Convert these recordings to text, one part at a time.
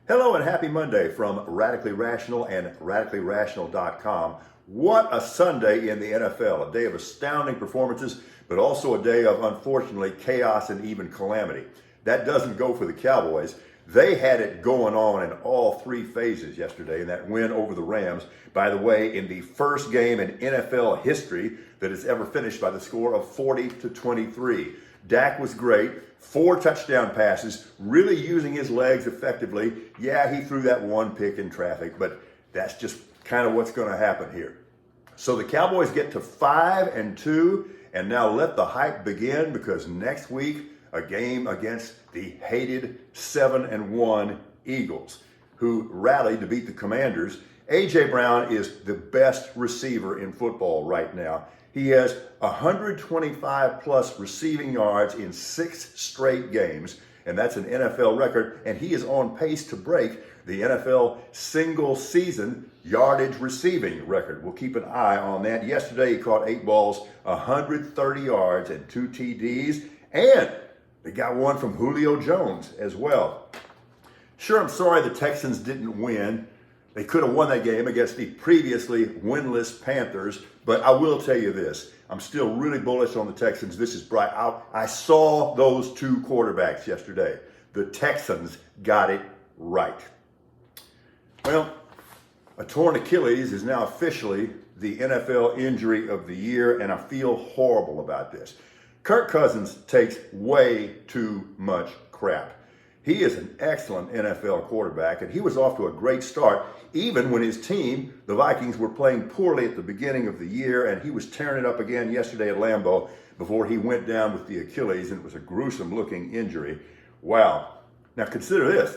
Hello and happy Monday from Radically Rational and RadicallyRational.com. What a Sunday in the NFL, a day of astounding performances, but also a day of, unfortunately, chaos and even calamity. That doesn't go for the Cowboys. They had it going on in all three phases yesterday in that win over the Rams. By the way, in the first game in NFL history that has ever finished by the score of 40-23. Dak was great, 4 touchdown passes, really using his legs effectively. Yeah, he threw that one pick in traffic, but that's just kind of what's going to happen here. So the Cowboys get to 5-2, and now let the hype begin, because next week, a game against the hated 7-1 Eagles, who rallied to beat the Commanders. A.J. Brown is the best receiver in football right now. He has 125 plus receiving yards in 6 straight games, and that's an NFL record, and he is on pace to break the NFL single season yardage receiving record. We'll keep an eye on that. Yesterday, he caught 8 balls, 130 yards, and 2 TDs, and they got one from Julio Jones as well. Sure, I'm sorry the Texans didn't win. They could have won that game against the previously winless Panthers, but I will tell you this. I'm still really bullish on the Texans. This is bright. I saw those 2 quarterbacks yesterday. The Texans got it right. Well, a torn Achilles is now officially the NFL injury of the year, and I feel horrible about this. Kirk Cousins takes way too much crap. He is an excellent NFL quarterback, and he was off to a great start, even when his team, the Vikings, were playing poorly at the beginning of the year, and he was tearing it up again yesterday at Lambeau before he went down with the Achilles, and it was a gruesome-looking injury. Wow. Now consider this.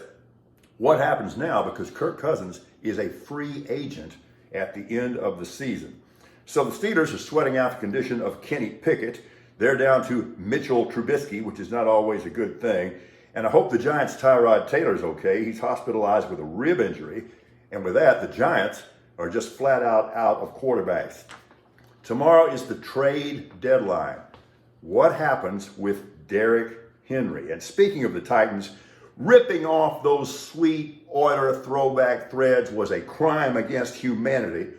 What happens now, because Kirk Cousins is a free agent at the end of the season? So the Steelers are sweating out the condition of Kenny Pickett. They're down to Mitchell Trubisky, which is not always a good thing. And I hope the Giants' Tyrod Taylor's okay. He's hospitalized with a rib injury. And with that, the Giants are just flat out of quarterbacks. Tomorrow is the trade deadline. What happens with Derrick Henry? And speaking of the Titans, ripping off those sweet Oiler throwback threads was a crime against humanity.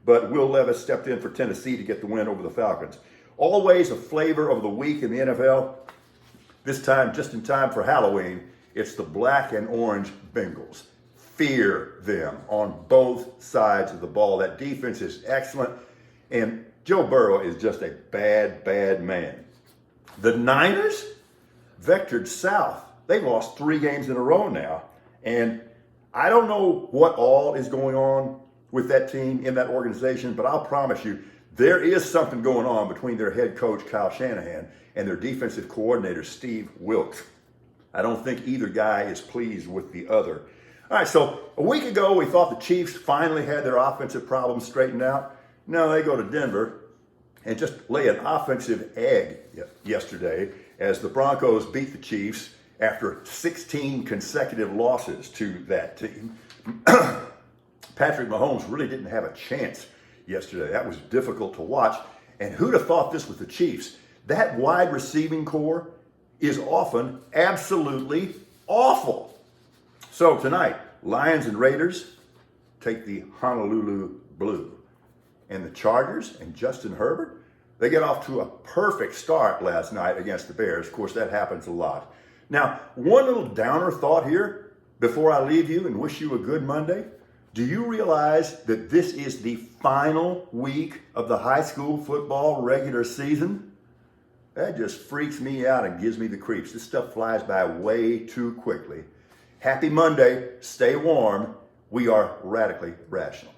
But Will Levis stepped in for Tennessee to get the win over the Falcons. Always a flavor of the week in the NFL. This time, just in time for Halloween, it's the black and orange Bengals. Fear them on both sides of the ball. That defense is excellent, and Joe Burrow is just a bad, bad man. The Niners vectored south. They've lost 3 games in a row now, and I don't know what all is going on with that team in that organization, but I'll promise you, there is something going on between their head coach, Kyle Shanahan, and their defensive coordinator, Steve Wilks. I don't think either guy is pleased with the other. All right, so a week ago, we thought the Chiefs finally had their offensive problems straightened out. Now they go to Denver and just lay an offensive egg yesterday as the Broncos beat the Chiefs after 16 consecutive losses to that team. Patrick Mahomes really didn't have a chance yesterday. That was difficult to watch. And who'd have thought this with the Chiefs? That wide receiving core is often absolutely awful. So tonight, Lions and Raiders take the Honolulu Blue. And the Chargers and Justin Herbert, they get off to a perfect start last night against the Bears. Of course, that happens a lot. Now, one little downer thought here before I leave you and wish you a good Monday. Do you realize that this is the final week of the high school football regular season? That just freaks me out and gives me the creeps. This stuff flies by way too quickly. Happy Monday. Stay warm. We are radically rational.